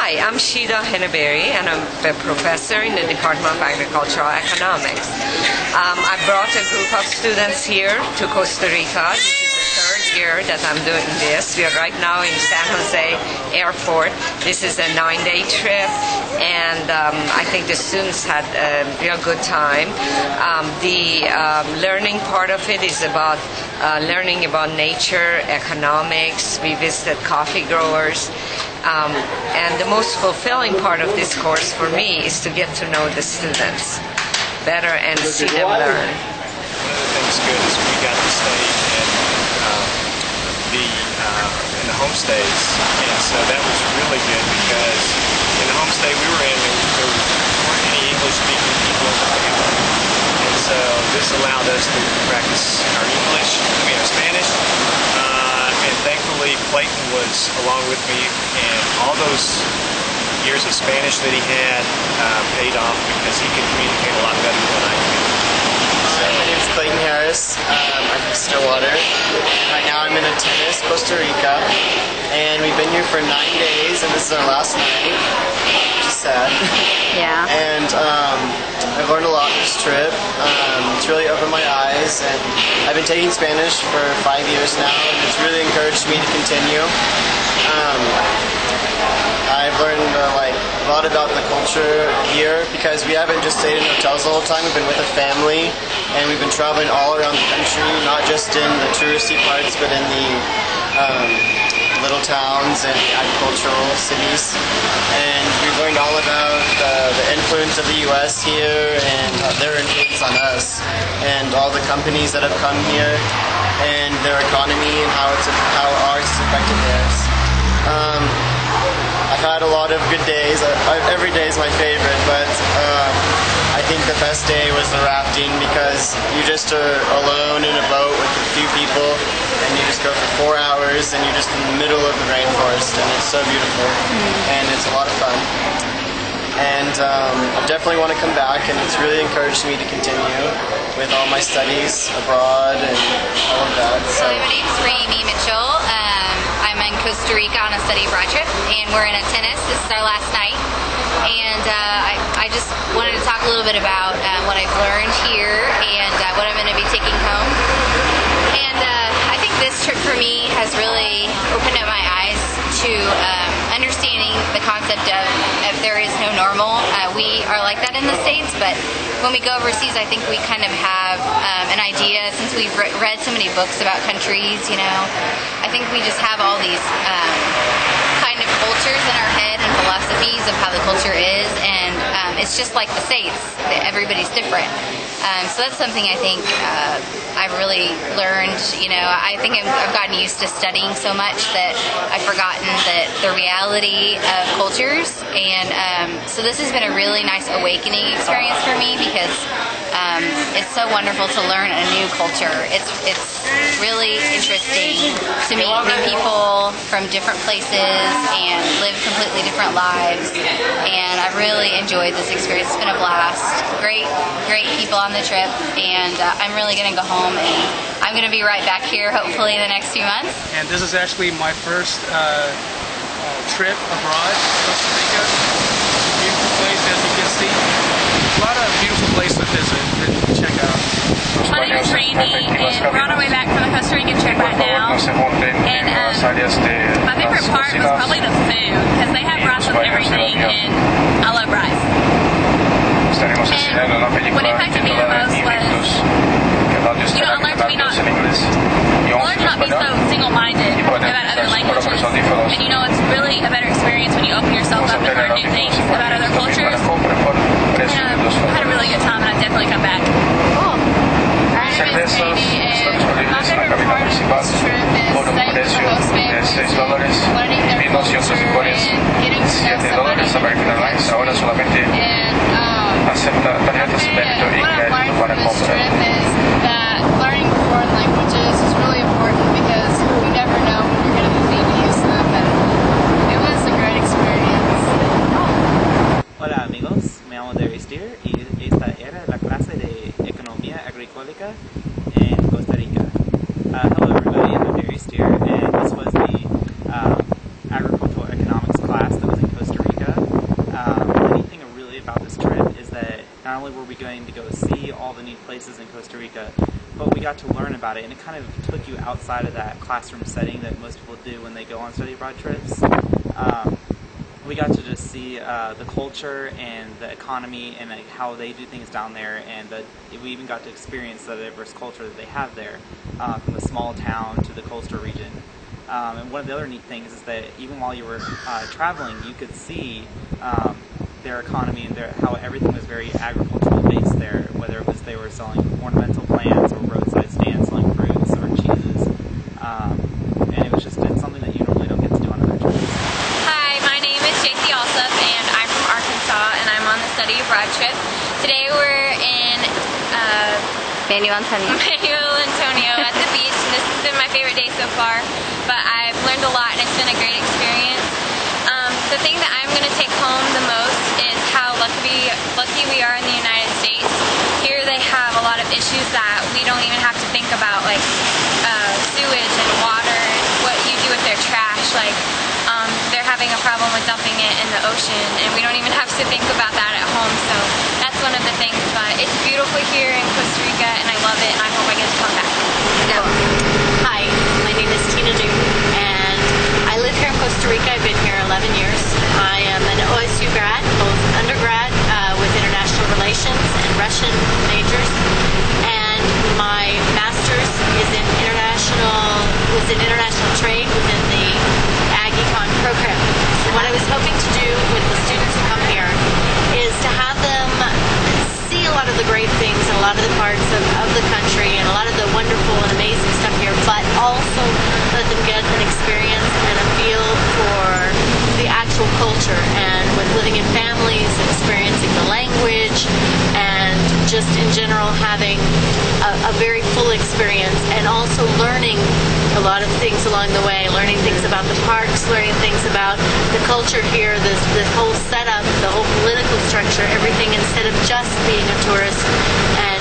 Hi, I'm Shida Henneberry, and I'm a professor in the Department of Agricultural Economics. I brought a group of students here to Costa Rica. This is the third year that I'm doing this. We are right now in San Jose Airport. This is a 9-day trip, and I think the students had a real good time. The learning part of it is about learning about nature, economics. We visited coffee growers. And the most fulfilling part of this course for me is to get to know the students better and see them learn. One of the things good is we got to stay in the homestays, and so that was really good because in the homestay we were in, there weren't any English-speaking people in the family, and so this allowed us to practice our English, Spanish. And thankfully, Clayton was along with me, and all those years of Spanish that he had paid off because he could communicate a lot better than I could. My name is Clayton Harris. I'm from Stillwater. Right now I'm in Atenas, Costa Rica, and we've been here for 9 days, and this is our last night, which is sad. Yeah. And I've learned a lot this trip. It's really opened my eyes, and I've been taking Spanish for 5 years now, and it's really encouraged me to continue. I've learned a lot about the culture here because we haven't just stayed in hotels the whole time. We've been with a family, and we've been traveling all around the country, not just in the touristy parts, but in the little towns and agricultural cities. And we've learned all about the influence of the U.S. here and their influence on us, and all the companies that have come here, and their economy and how ours has affected theirs. I've had a lot of good days. Every day is my favorite, but I think the best day was the rafting because you just are alone in a boat with a few people, and you just go for 4 hours, and you're just in the middle of the rainforest, and it's so beautiful, and it's a lot of fun. And I definitely want to come back, and it's really encouraged me to continue with all my studies abroad and all of that. So my name's Ramey and Mitchell. I'm in Costa Rica on a study abroad trip, and we're in Atenas. This is our last night, and I just wanted to talk a little bit about what I've learned here and what I'm going to be taking home. And I think this trip for me has really opened up my eyes to understanding the concept of if there is no normal. We are like that in the States, but when we go overseas, I think we kind of have an idea, since we've read so many books about countries, I think we just have all these kind of cultures in our head and philosophies of how the culture is, and it's just like the States. Everybody's different. So that's something I think I've really learned. I think I've gotten used to studying so much that I've forgotten that the reality of cultures, and so this has been a really nice awakening experience for me because it's so wonderful to learn a new culture. It's really interesting to meet new people from different places and live completely different lives, and I really enjoyed this experience. It's been a blast. Great people on the trip, and I'm really going to go home, and I'm going to be right back here hopefully in the next few months. And this is actually my first trip abroad, Costa Rica. Beautiful place, as you can see. A lot of beautiful places to visit and check out. My name is Ramey, and we're on our way back from the Costa Rican trip right now. And my favorite part was probably the food, because they have rice with everything, and I love rice. And what impacted me the most was, I learned to not be so single-minded about other languages. And it's really a better experience when you open yourself up and learn new things about other cultures. And I had a really good time, and I'd definitely come back. Cool. Cervezas están disponibles en la cabina principal por un precio de $6 y vinos y otros licores not only were we going to go see all the neat places in Costa Rica, but we got to learn about it, and it kind of took you outside of that classroom setting that most people do when they go on study abroad trips. We got to just see the culture and the economy and how they do things down there, and we even got to experience the diverse culture that they have there, from the small town to the coastal region. And one of the other neat things is that even while you were traveling, you could see their economy and how everything was very agricultural based there, whether it was they were selling ornamental plants or roadside stands selling fruits or cheeses. And it's something that you normally don't get to do on other trips. Hi, my name is JC Alsop, and I'm from Arkansas, and I'm on the study abroad trip. Today we're in Manuel Antonio. Manuel Antonio at the beach, and this has been my favorite day so far, but I've learned a lot and it's been a great experience. The thing that I'm going to take home the most is how lucky we are in the United States. Here they have a lot of issues that we don't even have to think about, like sewage and water and what you do with their trash. Like they're having a problem with dumping it in the ocean, and we don't even have to think about that at home. So that's one of the things. But it's beautiful here in Costa Rica, and I love it, and I hope I get to come back. Hi, my name is Tina Doom, and I live here in Costa Rica. I've been here 11 years. I am an OSU grad, both undergrad with international relations and Russian majors, and my master's is in international trade within the Ag Econ program. So what I was hoping to do with the students who come here is to have them see a lot of the great things and a lot of the parts of the country and a lot of the wonderful and amazing stuff here, but also let them get an experience and a feel for the actual culture, and with living in families, experiencing the language, and just in general having a very full experience, and also learning a lot of things along the way, learning things about the parks, learning things about the culture here, the whole setup, the whole political structure, everything, instead of just being a tourist and